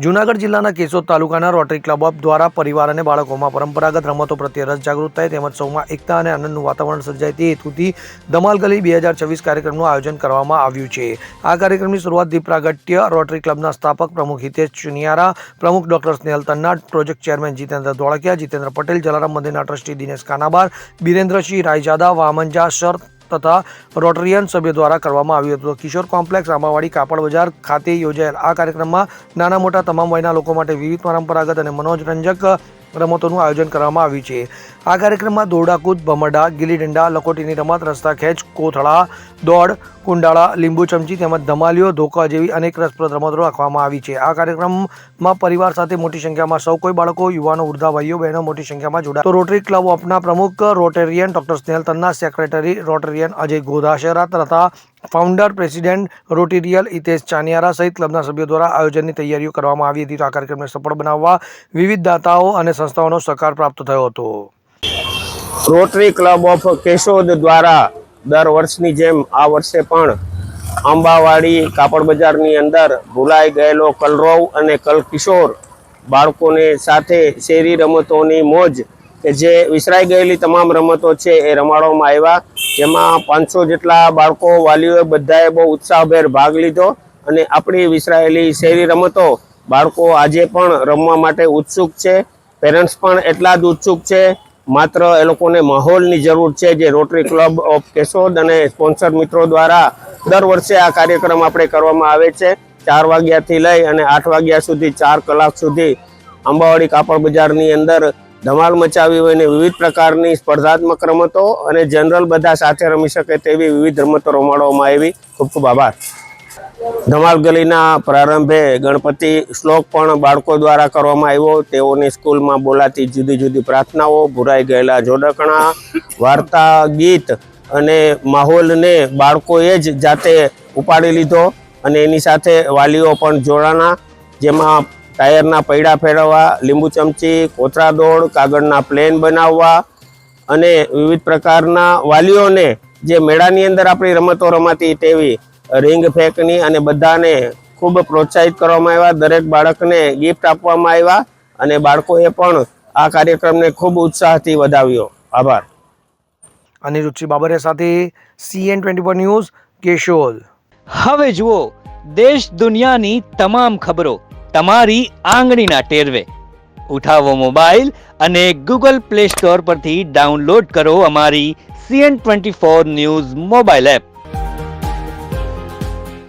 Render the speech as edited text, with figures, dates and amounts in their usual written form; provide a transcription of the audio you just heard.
જૂનાગઢ જિલ્લાના કેશોદ તાલુકાના rotary club of દ્વારા પરિવાર અને બાળકોમાં પરંપરાગત રમતો પ્રત્યે રસ જાગૃત થાય તેમજ સૌમાં એકતા અને આનંદનું વાતાવરણ સર્જાય તે હેતુથી ધમાલ ગલી 2024 કાર્યક્રમનું આયોજન કરવામાં આવ્યું છે। આ કાર્યક્રમની શરૂઆત દીપ પ્રાગટ્ય રોટરી ક્લબના સ્થાપક પ્રમુખ હિતેશ ચુનિયારા, પ્રમુખ doctor Snehal Tannat, project chairman Jitendra Dholakia, Jitendra Patel, Jalaram મંદિરના ટ્રસ્ટી દિનેશ કાનાબાર, બિરેન્દ્રસિંહ રાયજાદા, વામનજા સર તથા રોટરિયન સભ્યો દ્વારા કરવામાં આવ્યું હતું। કિશોર કોમ્પ્લેક્સ આંબાવાડી કાપડ બજાર ખાતે યોજાયેલ આ કાર્યક્રમમાં નાના મોટા તમામ વયના લોકો માટે વિવિધ પરંપરાગત અને મનોરંજક રમતોનું આયોજન કરવામાં આવ્યું છે। આ કાર્યક્રમમાં દોરડાકૂદ, ભમરડા, ગીલી ડંડા, લખોટીની રમત, રસ્તા ખેંચ, કોથળા, દોડ, કુંડાળા, લીંબુ ચમચી તેમજ ધમાલીઓ, ધોકા જેવી અનેક રસપ્રદ રમતો રાખવામાં આવી છે। આ કાર્યક્રમમાં પરિવાર સાથે મોટી સંખ્યામાં સૌ કોઈ બાળકો, યુવાનો, વૃદ્ધા, ભાઈઓ બહેનો મોટી સંખ્યામાં જોડાયા। તો રોટરી ક્લબ ઓફના પ્રમુખ rotarian doctor Snehal Tanna, secretary rotarian Ajay Godhashera તથા founder president rotarian Hitesh Chaniyara સહિત ક્લબના સભ્યો દ્વારા આયોજનની તૈયારીઓ કરવામાં આવી હતી। તો આ કાર્યક્રમને સફળ બનાવવા વિવિધ દાતાઓ અને સંસ્થાઓનો સહકાર પ્રાપ્ત થયો હતો। રોટરી ક્લબ ઓફ કેશોદ દ્વારા દર વર્ષની જેમ આ વર્ષે પણ આંબાવાડી કાપડ બજારની અંદર ભૂલાઈ ગયેલો કલરવ અને કલકિશોર બાળકોને સાથે શેરી રમતોની મોજ કે જે વિસરાઈ ગયેલી તમામ રમતો છે એ રમાડવામાં આવ્યા, જેમાં 500 જેટલા બાળકો વાલીઓએ બધાએ બહુ ઉત્સાહભેર ભાગ લીધો અને આપણી વિસરાયેલી શેરી રમતો બાળકો આજે પણ રમવા માટે ઉત્સુક છે। પેરેન્ટ્સ પણ એટલા જ ઉત્સુક છે, માત્ર એ લોકોને માહોલની જરૂર છે, જે રોટરી ક્લબ ઓફ કેશોદ અને સ્પોન્સર મિત્રો દ્વારા દર વર્ષે આ કાર્યક્રમ આપણે કરવામાં આવે છે। 4 વાગ્યાથી લઈ અને 8 વાગ્યા સુધી 4 કલાક સુધી આંબાવાડી કાપડ બજારની અંદર ધમાલ મચાવી હોય ને વિવિધ પ્રકારની સ્પર્ધાત્મક રમતો અને જનરલ બધા સાથે રમી શકે તેવી વિવિધ રમતો રમાડવામાં આવી। ખૂબ ખૂબ આભાર। ધમાલ ગલીના પ્રારંભે ગણપતિ શ્લોક પણ બાળકો દ્વારા કરવામાં આવ્યો। તેઓની સ્કૂલમાં બોલાતી જુદી જુદી પ્રાર્થનાઓ, ભૂરાઈ ગયેલા જોડકણા, વાર્તા, ગીત અને માહોલને બાળકોએ જ જાતે ઉપાડી લીધો અને એની સાથે વાલીઓ પણ જોડાણા, જેમાં ટાયરના પૈડા ફેરવવા, લીંબુ ચમચી, કોથળા દોડ, કાગળના પ્લેન બનાવવા અને વિવિધ પ્રકારના વાલીઓને જે મેળાની અંદર આપણી રમતો રમાતી તેવી રિંગ ફેંકની અને બધાને ખૂબ પ્રોત્સાહિત કરવામાં આવ્યા। દરેક બાળકને ગિફ્ટ આપવામાં આવ્યા અને બાળકોએ પણ આ કાર્યક્રમને ખૂબ ઉત્સાહથી વધાવ્યો। આભાર। અનિરુદ્ધ બાબરિયા સાથે CN24 ન્યૂઝ કેશોદ। હવે જુઓ દેશ દુનિયાની તમામ ખબરો તમારી આંગળીના ટેરવે। ઉઠાવો મોબાઈલ અને Google Play Store પરથી ડાઉનલોડ કરો અમારી CN24 ન્યૂઝ મોબાઈલ એપ।